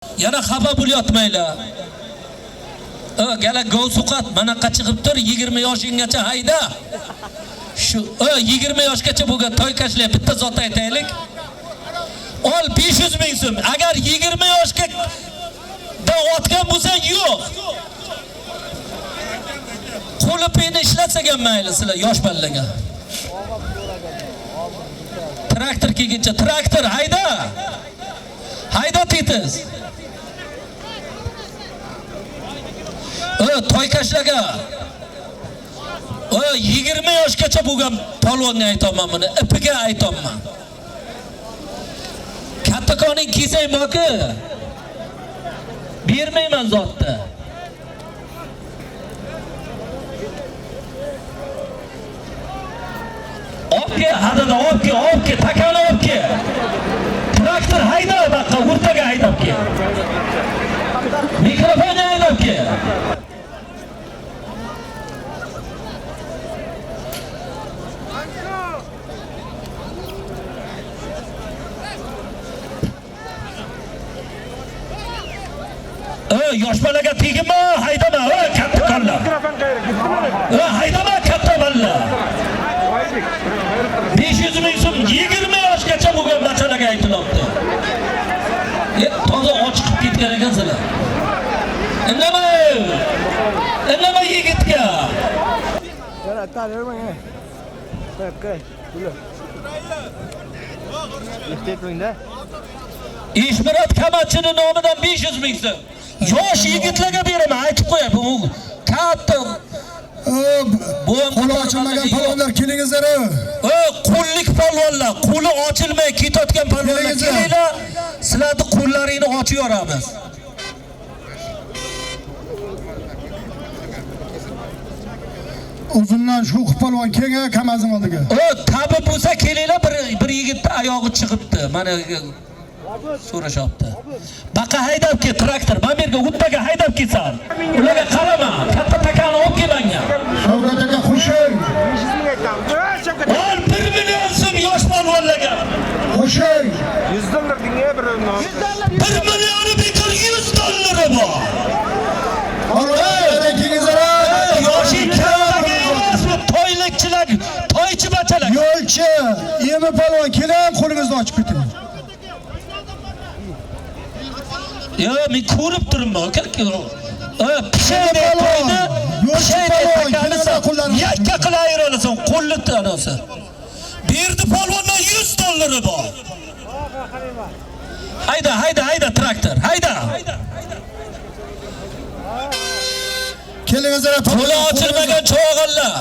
Yana xafa bo'lyapmaylar. Gala Govsuqat manaqa chiqib tur 20 yoshinggacha hayda. Shu 20 yoshgacha bo'lgan toykashlar bitta zot aytaylik. Ol 500 ming so'm. Agar 20 yoshga da otgan bo'lsang yo'q. Qo'li peni ishlatsagan mayli sizlar yosh ballaga. Traktor kelguncha traktor hayda. Hayda tetiz. Toykashlarga 20 yoshgacha bo'lgan polvonga aytaman buni, ipiga aytaman. Kattakoning kesaymoki bermayman zotda. Opke, hadada opke, takani opke. Traktor hayda baqa, o'rtaga haydab kel. Mikrofonni haydab kel. Yosh bolaga tegma, haydama, katta qalla. Haydama katta balla. 500 ming so'm 20 yoshgacha bo'lgan bachalaga aytilyapti. Toza och chiqib ketgan ekansizlar. Indamay yigitga. Yana tarayman. Qo'y. Bula. Istetmangda. Ishmirat Kamatchining nomidan 500 ming so'm. Yosh yigitlarga beraman, aytib qo'yaman. Katta qo'li ochilmagan palvonlar kelingizlar. Qo'llik palvonlar, qo'li ochilmay ketayotgan palvonlar kelinglar. Sizlarning qo'llaringni ochib yoramiz. Uzundan shu palvon kelgan Kamazning oldiga. Tabi bo'lsa kelinglar, bir yigitning oyog'i chiqibdi. Mana so'rashyapti. Baqa haydab ket traktor, men bu yerga o'tdaga haydab ketsan. Ularga qarama, katta takani olib kelmanga. Shavkat aka xushing. 1 million so'm yosh palvonlarga. Xushing. $100 dinga bir 1 millioni bekor $100 bor. Palvonlar kelingizlar. Yoshi kattaga emasmi? Toylikchilar, toychi bachalar. Yo'lchi, yemi palvon keling, qo'lingizni ochib keting. Men ko'rib turibman, aka. Pishaydi to'ydi. Pishaydi takanisi. Yakka qilayir olasan, qo'lni tanasa. Berdi polvondan $100 bor. Hayda traktor, hayda. Kelingizlar, Qo'li ochilmagan cho'g'illar.